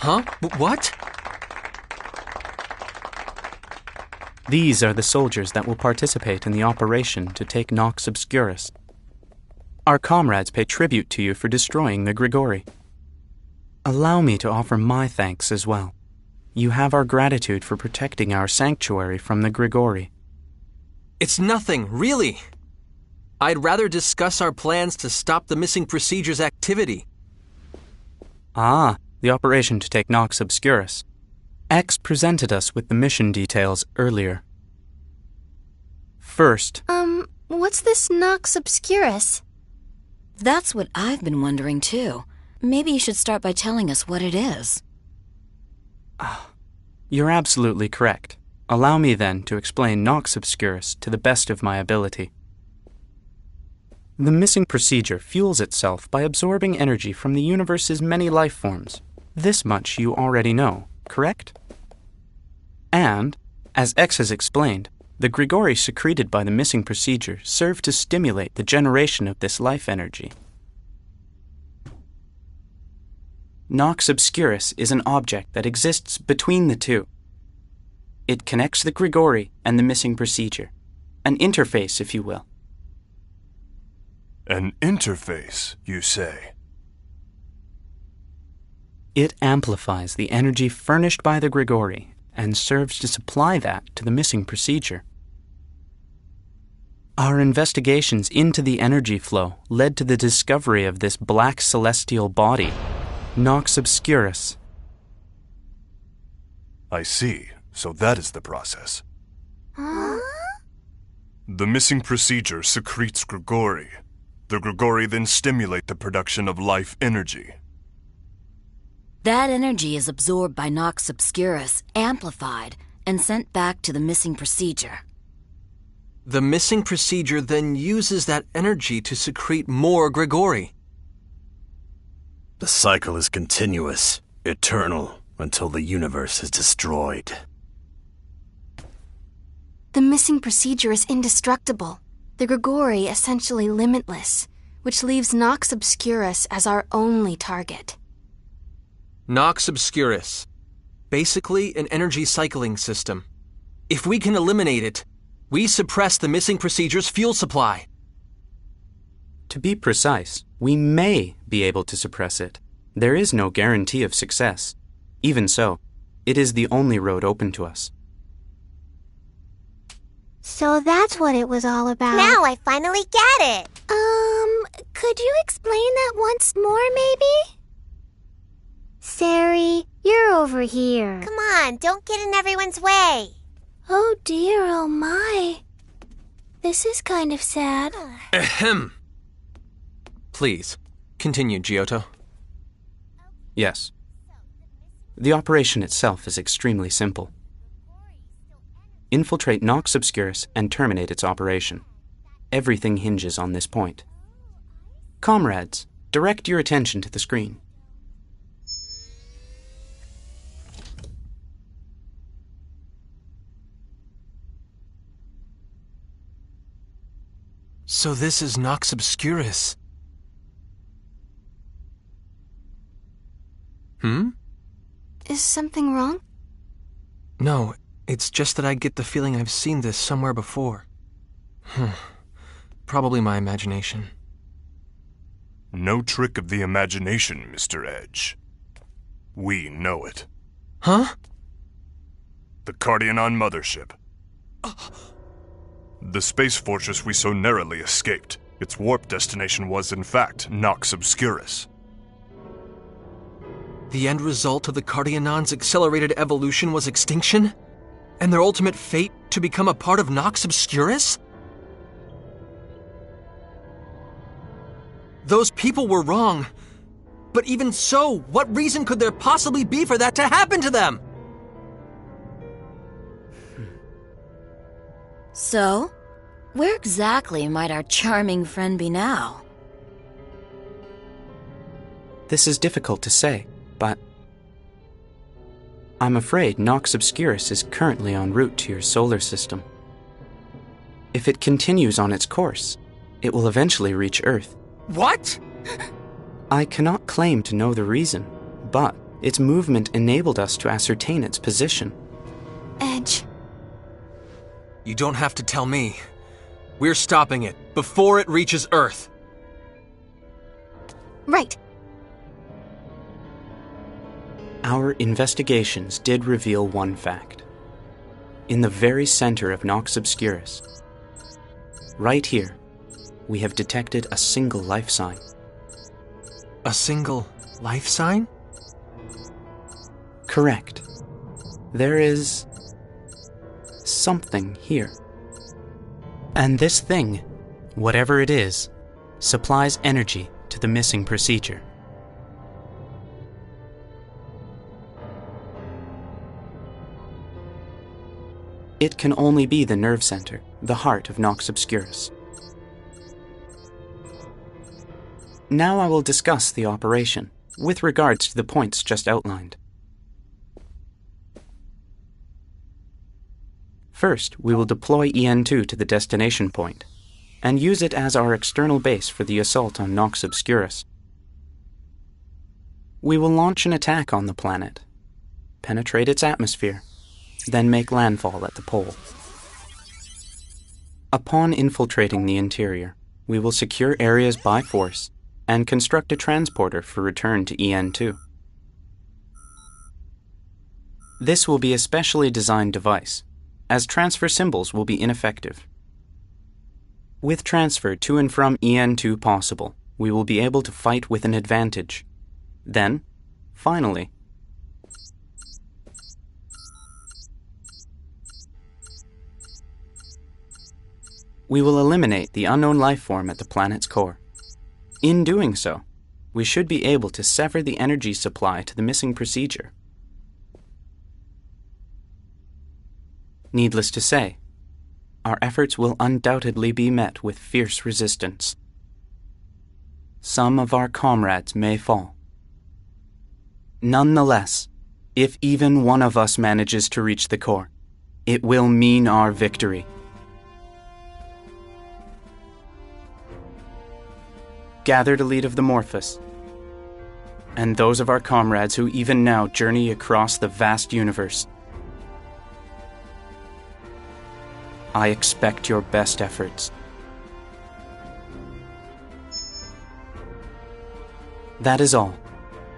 Huh? What? These are the soldiers that will participate in the operation to take Nox Obscurus. Our comrades pay tribute to you for destroying the Grigori. Allow me to offer my thanks as well. You have our gratitude for protecting our sanctuary from the Grigori. It's nothing, really. I'd rather discuss our plans to stop the missing procedures activity. Ah, the operation to take Nox Obscurus. X presented us with the mission details earlier. First, What's this Nox Obscurus? That's what I've been wondering too. Maybe you should start by telling us what it is. You're absolutely correct. Allow me then to explain Nox Obscurus to the best of my ability. The missing procedure fuels itself by absorbing energy from the universe's many life forms. This much you already know, correct? And, as X has explained, the Grigori secreted by the missing procedure serve to stimulate the generation of this life energy. Nox Obscurus is an object that exists between the two. It connects the Grigori and the missing procedure. An interface, if you will. An interface, you say? It amplifies the energy furnished by the Grigori and serves to supply that to the missing procedure. Our investigations into the energy flow led to the discovery of this black celestial body, Nox Obscurus. I see. So that is the process. Huh? The missing procedure secretes Grigori. The Grigori then stimulate the production of life energy. That energy is absorbed by Nox Obscurus, amplified, and sent back to the missing procedure. The missing procedure then uses that energy to secrete more Grigori. The cycle is continuous, eternal, until the universe is destroyed. The missing procedure is indestructible. The Grigori essentially limitless, which leaves Nox Obscurus as our only target. Nox Obscurus. Basically an energy cycling system. If we can eliminate it, we suppress the missing procedure's fuel supply. To be precise, we may be able to suppress it. There is no guarantee of success. Even so, it is the only road open to us. So that's what it was all about. Now I finally get it. Could you explain that once more, maybe? Sari, you're over here. Come on, don't get in everyone's way. Oh dear, oh my. This is kind of sad. Ahem. Please, continue, Giotto. Yes. The operation itself is extremely simple. Infiltrate Nox Obscurus and terminate its operation. Everything hinges on this point. Comrades, direct your attention to the screen. So this is Nox Obscurus. Is something wrong? No, it's just that I get the feeling I've seen this somewhere before. Probably my imagination. No trick of the imagination, Mr. Edge. We know it. Huh? The Cardionon mothership. The space fortress we so narrowly escaped. Its warp destination was, in fact, Nox Obscurus. The end result of the Cardionon's accelerated evolution was extinction? And their ultimate fate to become a part of Nox Obscurus? Those people were wrong. But even so, what reason could there possibly be for that to happen to them? So, where exactly might our charming friend be now? This is difficult to say, but I'm afraid Nox Obscurus is currently en route to your solar system. If it continues on its course, it will eventually reach Earth. What? I cannot claim to know the reason, but Its movement enabled us to ascertain its position. Edge. You don't have to tell me. We're stopping it before it reaches Earth. Right. Our investigations did reveal one fact. In the very center of Nox Obscurus, right here, we have detected a single life sign. A single life sign? Correct. There is something here. And this thing, whatever it is, supplies energy to the missing procedure. It can only be the nerve center, the heart of Nox Obscurus. Now I will discuss the operation, with regards to the points just outlined. First, we will deploy EN2 to the destination point, and use it as our external base for the assault on Nox Obscurus. We will launch an attack on the planet, penetrate its atmosphere, then make landfall at the pole. Upon infiltrating the interior, we will secure areas by force and construct a transporter for return to EN2. This will be a specially designed device, as transfer symbols will be ineffective. With transfer to and from EN2 possible, we will be able to fight with an advantage. Then, finally, we will eliminate the unknown life form at the planet's core. In doing so, we should be able to sever the energy supply to the missing procedure. Needless to say, our efforts will undoubtedly be met with fierce resistance. Some of our comrades may fall. Nonetheless, if even one of us manages to reach the core, it will mean our victory. Gathered elite of the Morphous, and those of our comrades who even now journey across the vast universe, I expect your best efforts. That is all.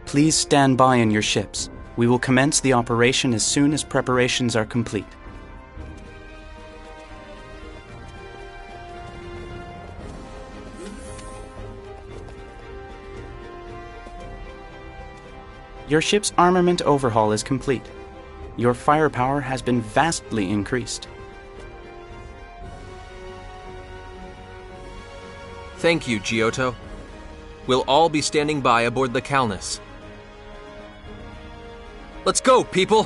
Please stand by in your ships. We will commence the operation as soon as preparations are complete. Your ship's armament overhaul is complete. Your firepower has been vastly increased. Thank you, Giotto. We'll all be standing by aboard the Calnus. Let's go, people!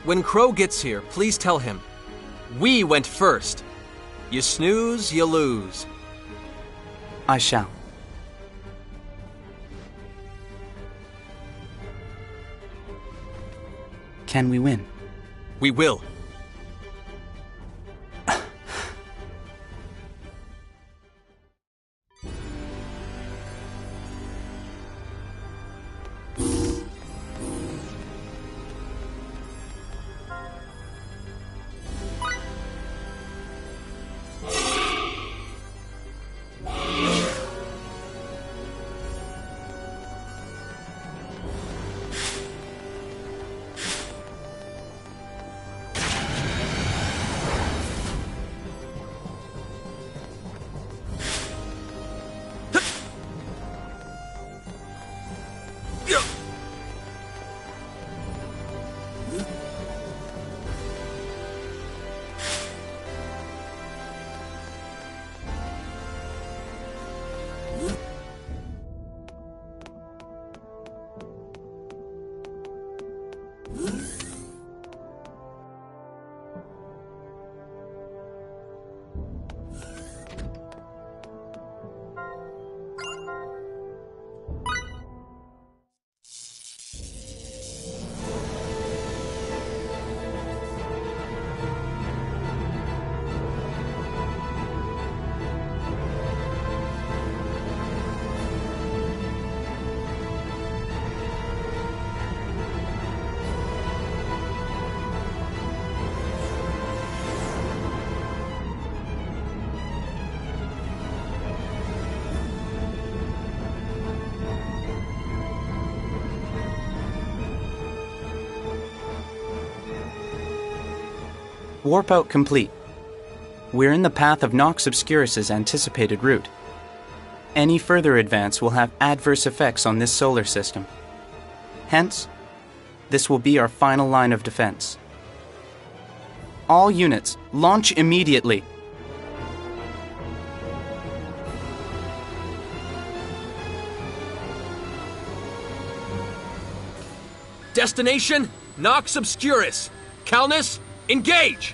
When Crow gets here, please tell him, we went first. You snooze, you lose. I shall. Can we win? We will. Warp out complete. We're in the path of Nox Obscurus' anticipated route. Any further advance will have adverse effects on this solar system. Hence, this will be our final line of defense. All units, launch immediately. Destination, Nox Obscurus. Calnus, engage!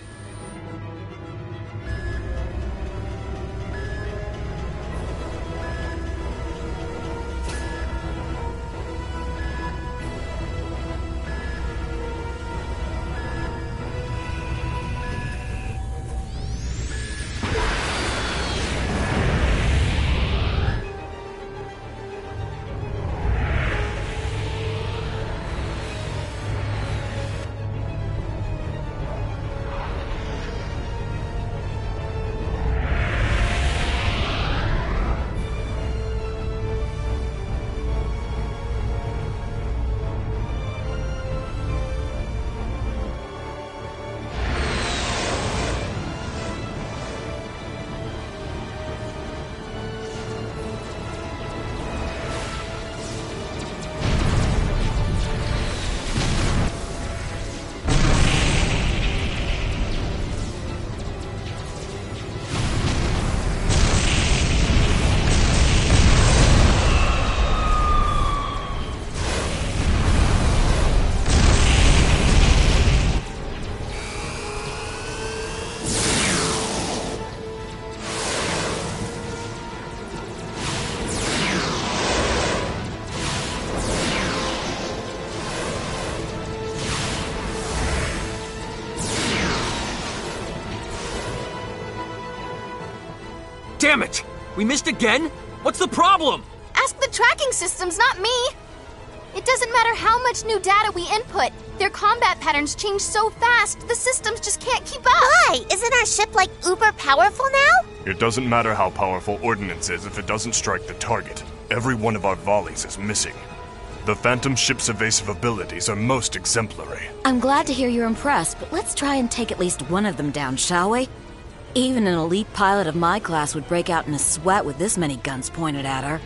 Damn it! We missed again? What's the problem? Ask the tracking systems, not me! It doesn't matter how much new data we input. Their combat patterns change so fast, the systems just can't keep up. Why? Isn't our ship like uber powerful now? It doesn't matter how powerful Ordnance is if it doesn't strike the target. Every one of our volleys is missing. The Phantom ship's evasive abilities are most exemplary. I'm glad to hear you're impressed, but let's try and take at least one of them down, shall we? Even an elite pilot of my class would break out in a sweat with this many guns pointed at her.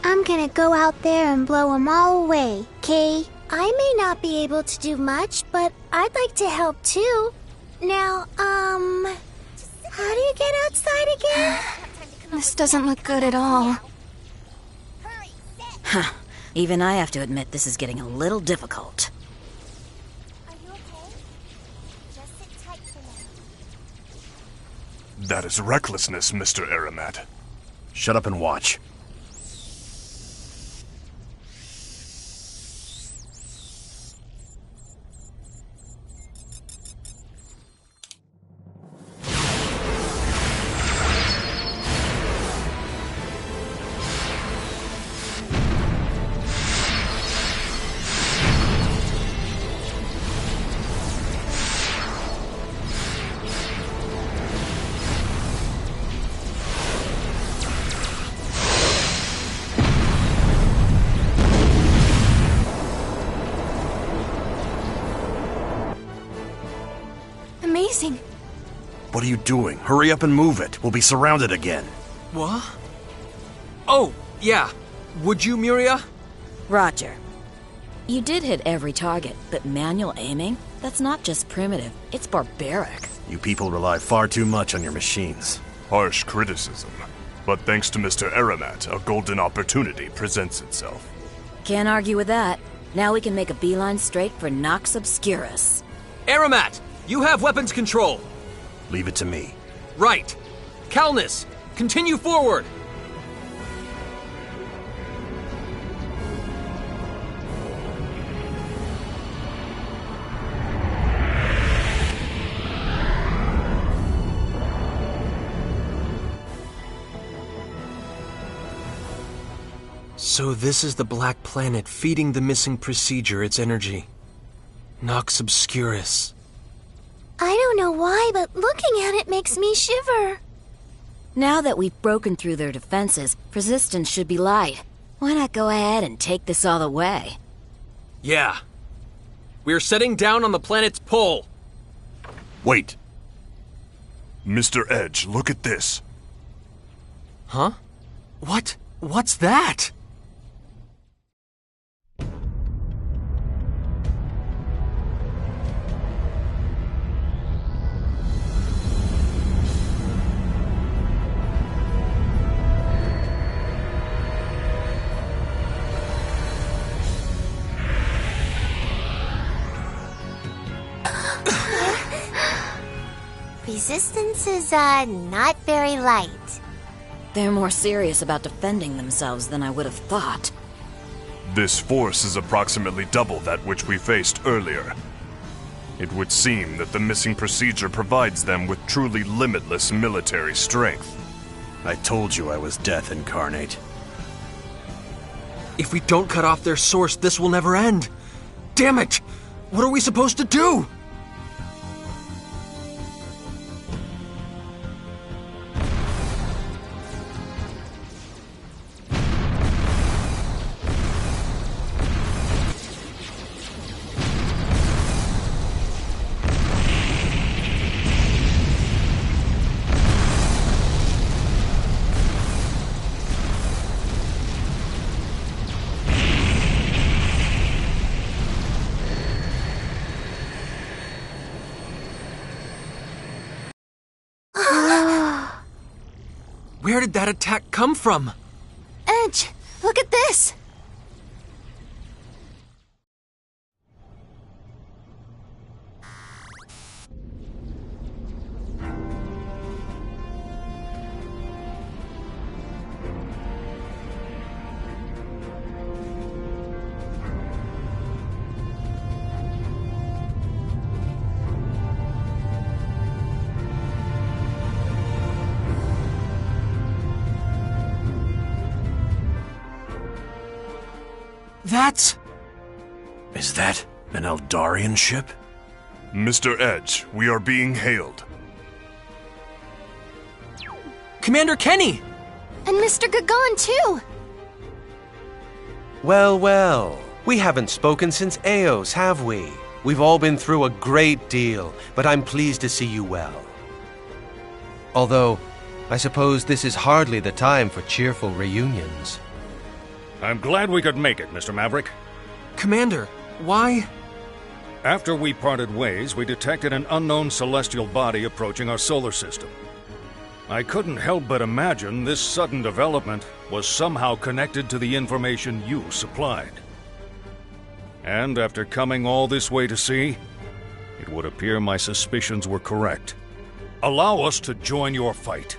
I'm gonna go out there and blow them all away, Kay. I may not be able to do much, but I'd like to help too. Now, how do you get outside again? This doesn't look good at all. Huh. Even I have to admit this is getting a little difficult. Are you okay? Just sit tight for now. That is recklessness, Mr. Aramat. Shut up and watch. Amazing. What are you doing? Hurry up and move it. We'll be surrounded again. What? Oh, yeah. Would you, Miria? Roger. You did hit every target, but manual aiming? That's not just primitive, it's barbaric. You people rely far too much on your machines. Harsh criticism. But thanks to Mr. Aramat, a golden opportunity presents itself. Can't argue with that. Now we can make a beeline straight for Nox Obscurus. Aramat, you have weapons control. Leave it to me. Right. Calnus, continue forward. So this is the Black Planet feeding the missing procedure its energy. Nox Obscurus. I don't know why, but looking at it makes me shiver. Now that we've broken through their defenses, resistance should be light. Why not go ahead and take this all the way? Yeah. We're setting down on the planet's pole. Wait. Mr. Edge, look at this. Huh? What's that? Resistance is, not very light. They're more serious about defending themselves than I would have thought. This force is approximately double that which we faced earlier. It would seem that the missing procedure provides them with truly limitless military strength. I told you I was death incarnate. If we don't cut off their source, this will never end. Damn it! What are we supposed to do? Where did that attack come from? Edge, look at this! That's... Is that an Eldarian ship? Mr. Edge, we are being hailed. Commander Kenny! And Mr. Gagan, too! Well, well. We haven't spoken since Eos, have we? We've all been through a great deal, but I'm pleased to see you well. Although, I suppose this is hardly the time for cheerful reunions. I'm glad we could make it, Mr. Maverick. Commander, why... After we parted ways, we detected an unknown celestial body approaching our solar system. I couldn't help but imagine this sudden development was somehow connected to the information you supplied. And after coming all this way to see, it would appear my suspicions were correct. Allow us to join your fight.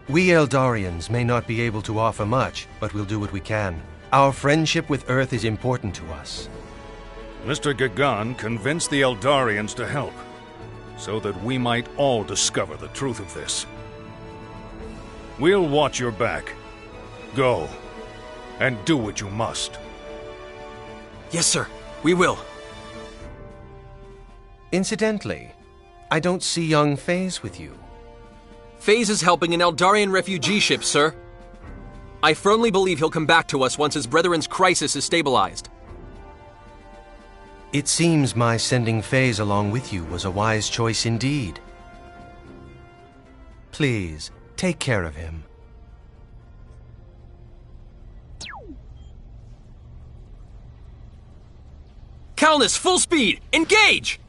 We Eldarians may not be able to offer much, but we'll do what we can. Our friendship with Earth is important to us. Mr. Gagan convinced the Eldarians to help, so that we might all discover the truth of this. We'll watch your back. Go, and do what you must. Yes, sir. We will. Incidentally, I don't see young Phase with you. Phase is helping an Eldarian refugee ship, sir. I firmly believe he'll come back to us once his brethren's crisis is stabilized. It seems my sending Phase along with you was a wise choice indeed. Please, take care of him. Calnus, full speed! Engage!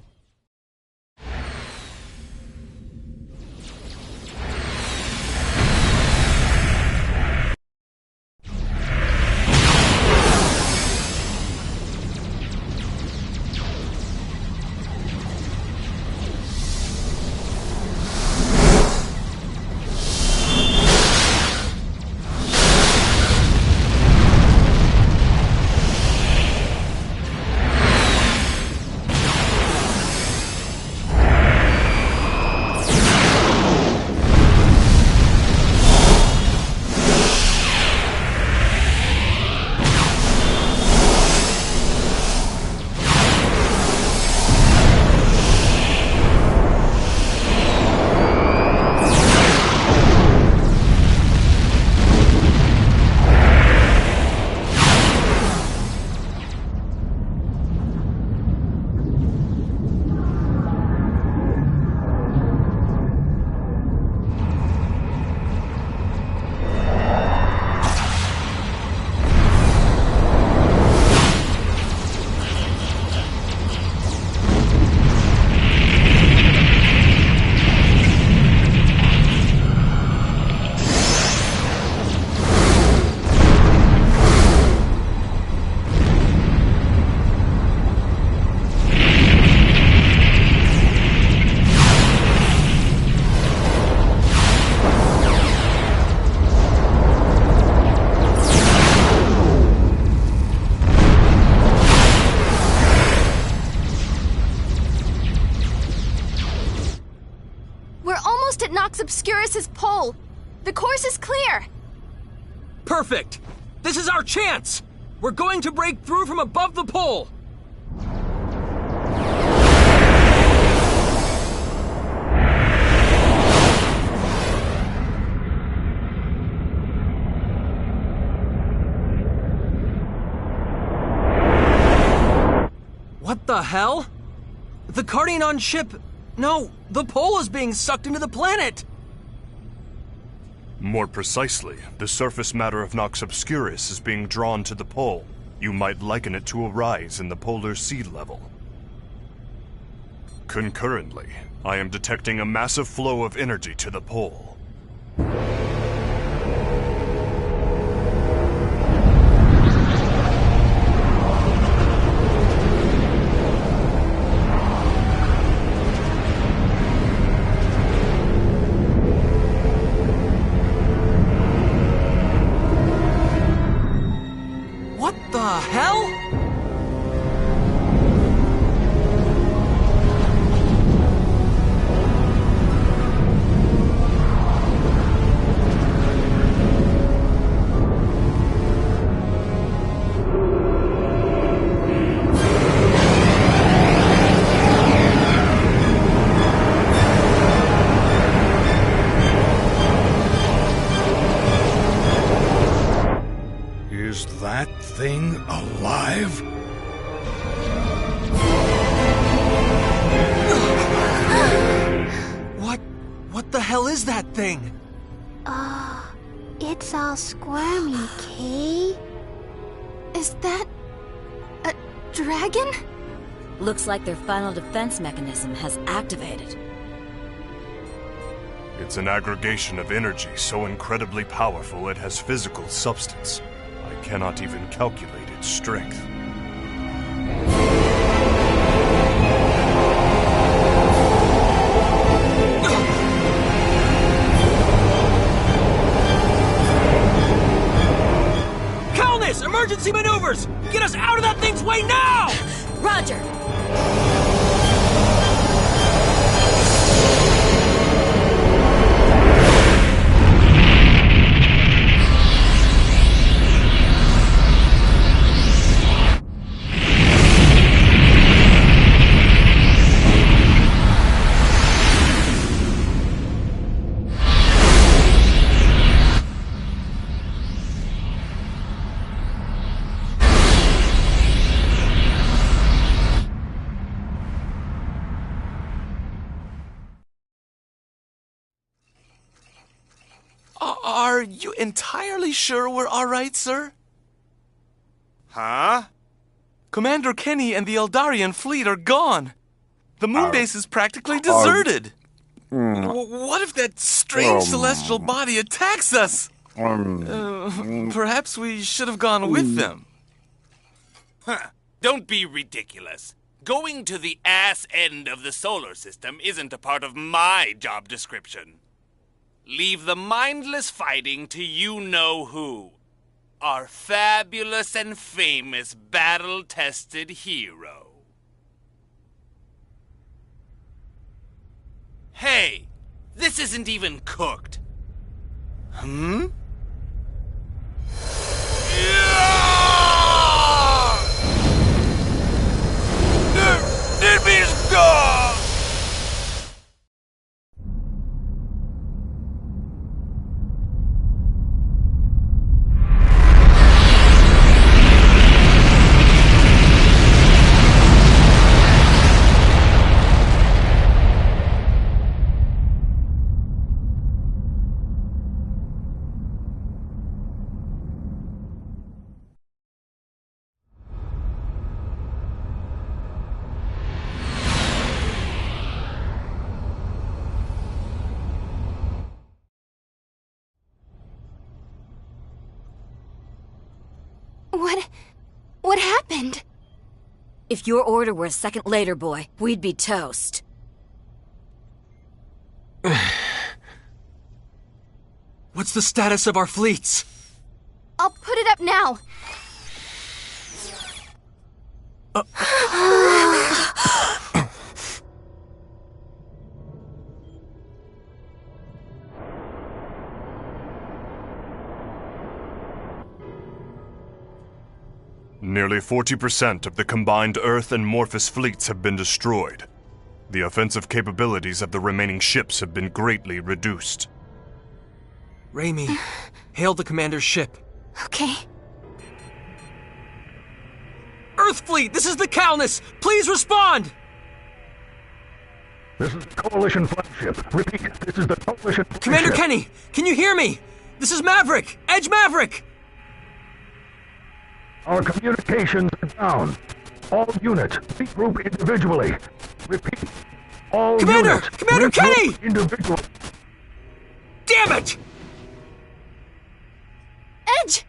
Obscurus's pole. The course is clear. Perfect! This is our chance! We're going to break through from above the pole! What the hell? The Cardianon ship... No, the pole is being sucked into the planet! More precisely, the surface matter of Nox Obscurus is being drawn to the pole. You might liken it to a rise in the polar sea level. Concurrently, I am detecting a massive flow of energy to the pole. What the hell? Is that thing alive? What the hell is that thing? It's all squirmy, Kay. Is that a dragon? Looks like their final defense mechanism has activated. It's an aggregation of energy so incredibly powerful it has physical substance. I cannot even calculate its strength. Calnus! Emergency maneuvers! Get us out of that thing's way now! Roger! Are you entirely sure we're all right, sir? Huh? Commander Kenny and the Eldarian fleet are gone. The moon base is practically deserted. What if that strange celestial body attacks us? Perhaps we should have gone with them. Huh. Don't be ridiculous. Going to the ass end of the solar system isn't a part of my job description. Leave the mindless fighting to you-know-who. Our fabulous and famous battle-tested hero. Hey, this isn't even cooked. Hmm? It means God! What happened? If your order were a second later, boy, we'd be toast. What's the status of our fleets? I'll put it up now. Nearly 40% of the combined Earth and Morphus fleets have been destroyed. The offensive capabilities of the remaining ships have been greatly reduced. Raimi, hail the commander's ship. Okay. Earth Fleet, this is the Calnus! Please respond! This is the Coalition flagship. Repeat, this is the Coalition flagship. Commander Kenny, can you hear me? This is Maverick! Edge Maverick! Our communications are down. All units, regroup individually. Repeat, all Commander! units, Commander Kenny! individually. Damn it! Edge!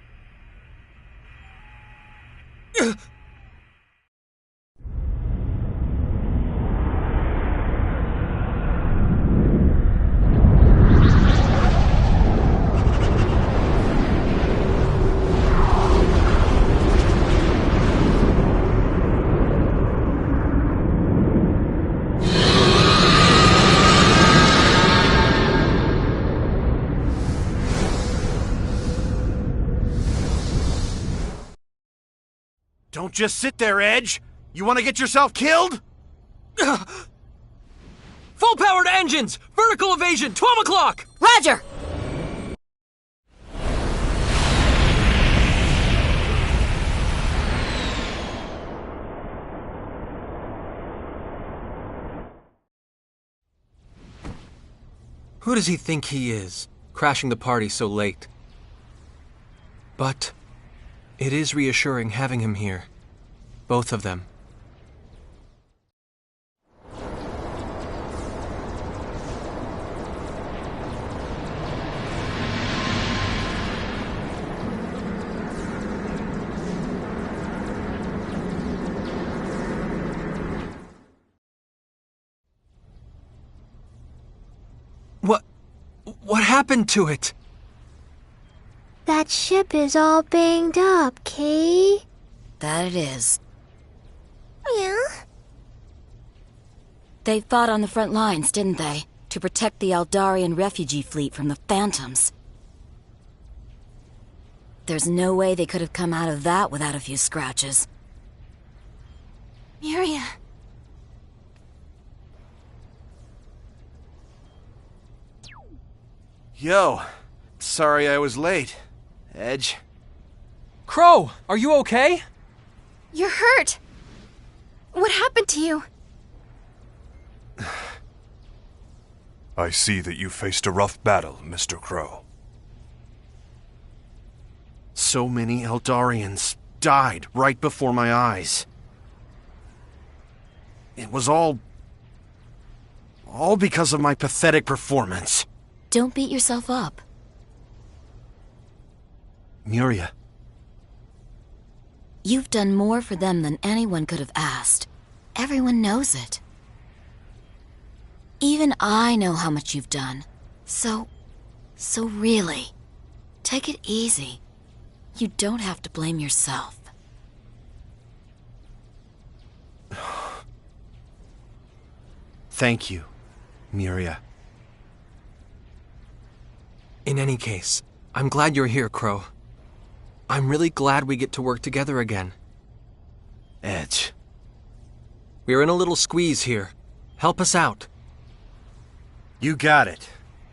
Don't just sit there, Edge! You want to get yourself killed? Full power to engines! Vertical evasion, 12 o'clock! Roger! Who does he think he is, crashing the party so late? But it is reassuring having him here. Both of them. What happened to it? That ship is all banged up, Kay. That it is. Yeah? They fought on the front lines, didn't they? To protect the Eldarian refugee fleet from the Phantoms. There's no way they could have come out of that without a few scratches. Miria. Yo, sorry I was late. Edge. Crow, are you okay? You're hurt. What happened to you? I see that you faced a rough battle, Mr. Crow. So many Eldarians died right before my eyes. It was all because of my pathetic performance. Don't beat yourself up. Miria. You've done more for them than anyone could have asked. Everyone knows it. Even I know how much you've done. So really, take it easy. You don't have to blame yourself. Thank you, Miria. In any case, I'm glad you're here, Crow. I'm really glad we get to work together again. Edge. We're in a little squeeze here. Help us out. You got it.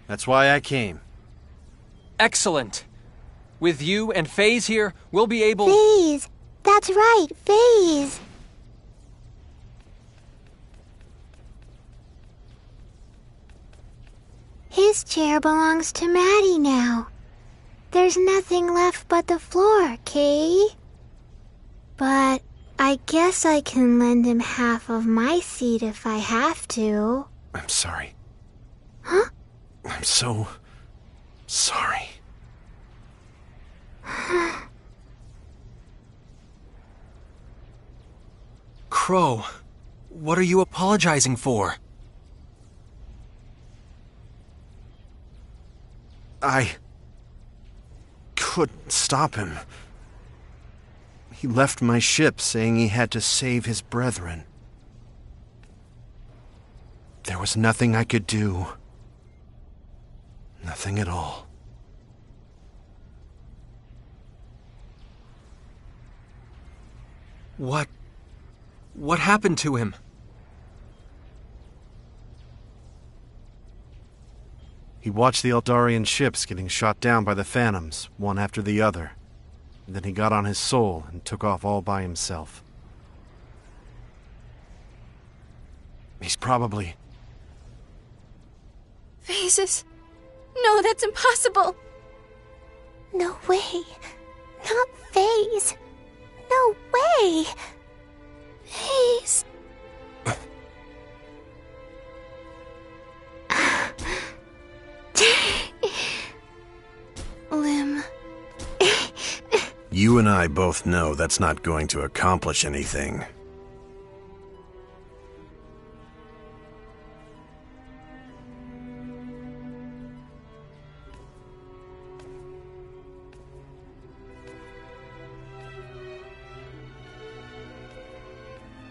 That's why I came. Excellent. With you and FaZe here, we'll be able... FaZe! That's right, FaZe! His chair belongs to Maddie now. There's nothing left but the floor, Kay. But I guess I can lend him half of my seat if I have to. I'm sorry. Huh? I'm so sorry. Crow, what are you apologizing for? I couldn't stop him. He left my ship saying he had to save his brethren. There was nothing I could do. Nothing at all. What happened to him? He watched the Eldarian ships getting shot down by the Phantoms, one after the other. And then he got on his soul and took off all by himself. He's probably... Phases? No, that's impossible. No way. Not Phase. No way. Phase. Lim. You and I both know that's not going to accomplish anything.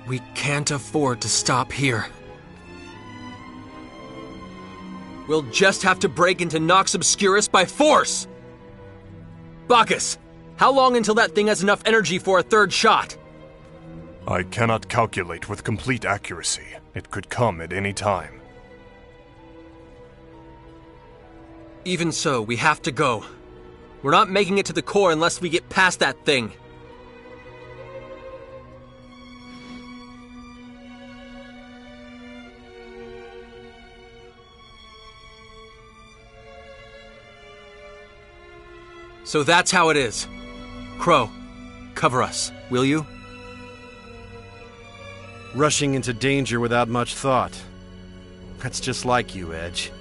We can't afford to stop here. We'll just have to break into Nox Obscurus by force! Bacchus, how long until that thing has enough energy for a third shot? I cannot calculate with complete accuracy. It could come at any time. Even so, we have to go. We're not making it to the core unless we get past that thing. So that's how it is. Crow, cover us, will you? Rushing into danger without much thought. That's just like you, Edge.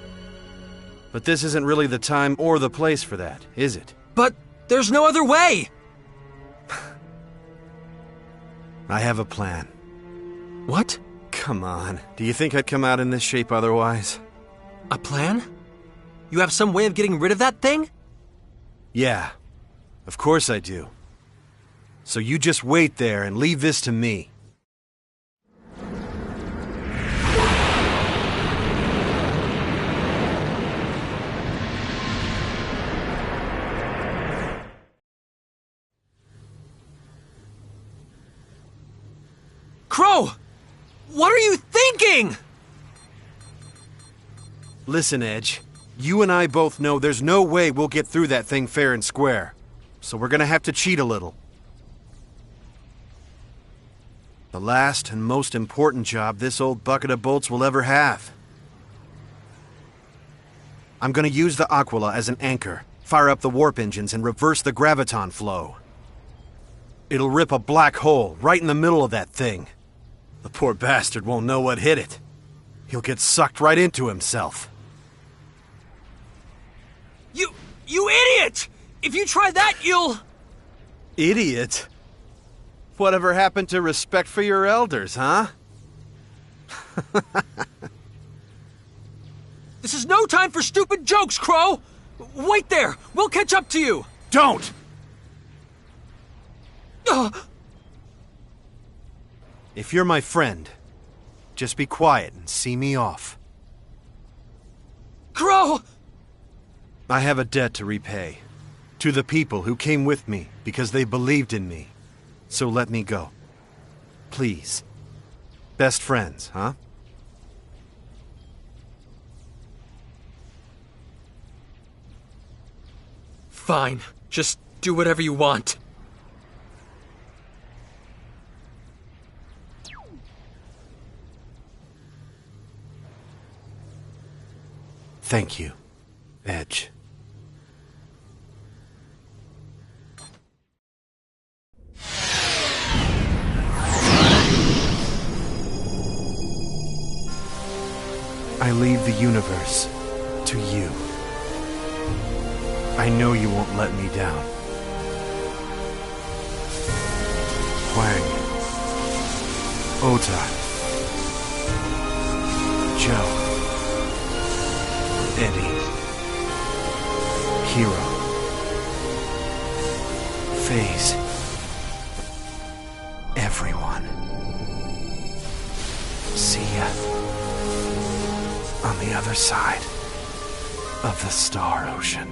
But this isn't really the time or the place for that, is it? But there's no other way! I have a plan. What? Come on. Do you think I'd come out in this shape otherwise? A plan? You have some way of getting rid of that thing? Yeah, of course I do. So you just wait there and leave this to me. Crow! What are you thinking? Listen, Edge. You and I both know there's no way we'll get through that thing fair and square. So we're gonna have to cheat a little. The last and most important job this old bucket of bolts will ever have. I'm gonna use the Aquila as an anchor, fire up the warp engines, and reverse the graviton flow. It'll rip a black hole right in the middle of that thing. The poor bastard won't know what hit it. He'll get sucked right into himself. You idiot! If you try that, you'll... Idiot? Whatever happened to respect for your elders, huh? This is no time for stupid jokes, Crow! Wait there! We'll catch up to you! Don't! If you're my friend, just be quiet and see me off. Crow! I have a debt to repay. To the people who came with me because they believed in me. So let me go. Please. Best friends, huh? Fine. Just do whatever you want. Thank you, Edge. I leave the universe to you. I know you won't let me down. Huang, Ota, Joe, Eddie, Hero, Phase, everyone. See ya on the other side of the Star Ocean.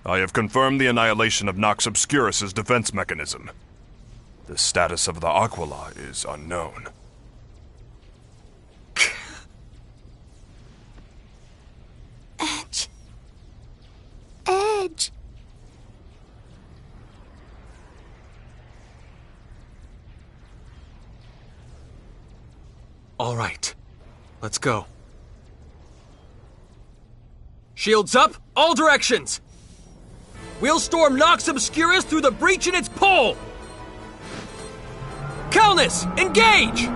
I have confirmed the annihilation of Nox Obscurus' defense mechanism. The status of the Aquila is unknown. Edge. Edge. All right. Let's go. Shields up, all directions! We'll storm Nox Obscurus through the breach in its pole! Calnus, engage!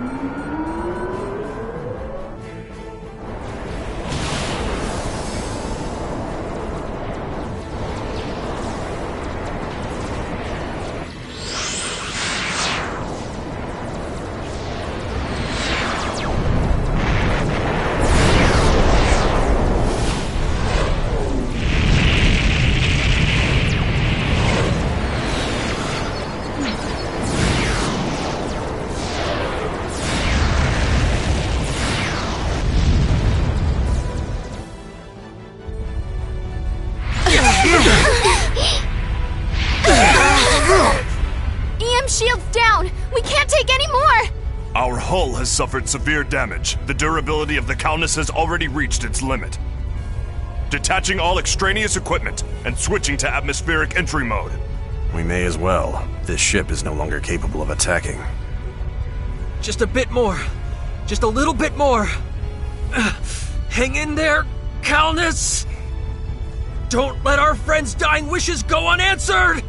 Shield's down! We can't take any more! Our hull has suffered severe damage. The durability of the Calnus has already reached its limit. Detaching all extraneous equipment and switching to atmospheric entry mode. We may as well. This ship is no longer capable of attacking. Just a bit more. Just a little bit more. Hang in there, Calnus! Don't let our friends' dying wishes go unanswered!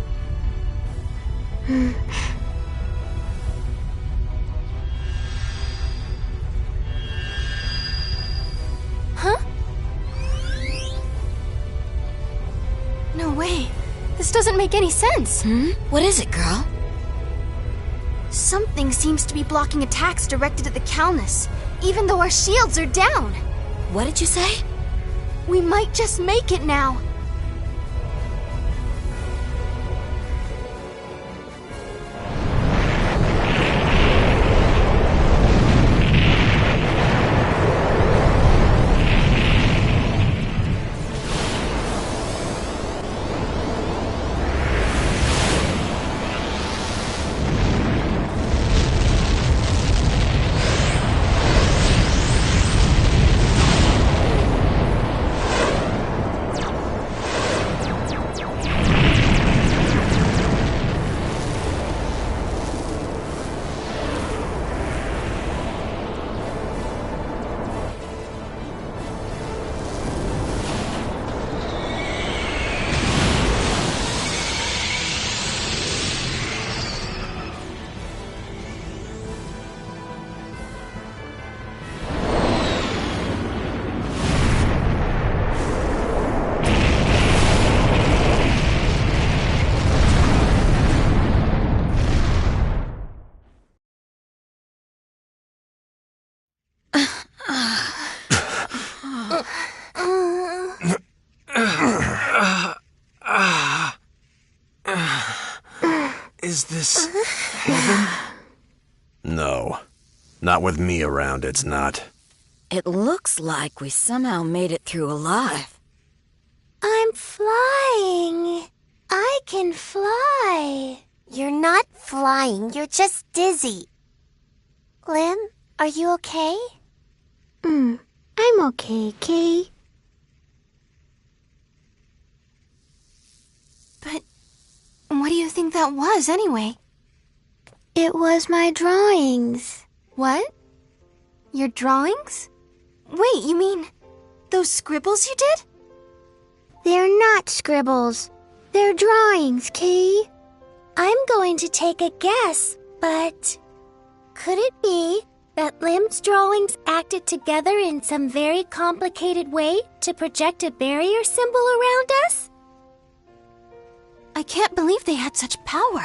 Huh? No way. This doesn't make any sense. What is it, girl? Something seems to be blocking attacks directed at the Calnus, even though our shields are down. What did you say? We might just make it now. Is this heaven? No. Not with me around, it's not. It looks like we somehow made it through alive. I'm flying. I can fly. You're not flying, you're just dizzy. Lim, are you okay? I'm okay, Kay. But what do you think that was, anyway? It was my drawings. What? Your drawings? Wait, you mean those scribbles you did? They're not scribbles. They're drawings, Kay. I'm going to take a guess, but could it be that Lim's drawings acted together in some very complicated way to project a barrier symbol around us? I can't believe they had such power.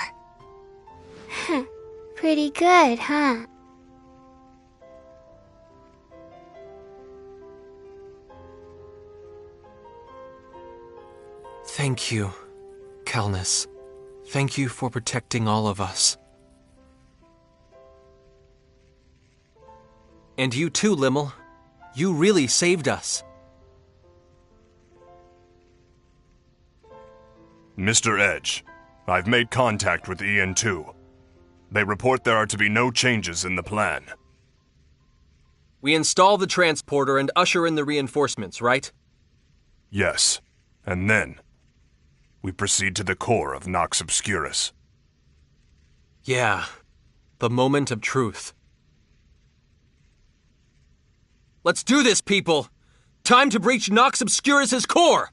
Pretty good, huh? Thank you, Calnus. Thank you for protecting all of us. And you too, Limmel. You really saved us. Mr. Edge, I've made contact with EN2. They report there are to be no changes in the plan. We install the transporter and usher in the reinforcements, right? Yes. And then, we proceed to the core of Nox Obscurus. Yeah. The moment of truth. Let's do this, people! Time to breach Nox Obscurus' core!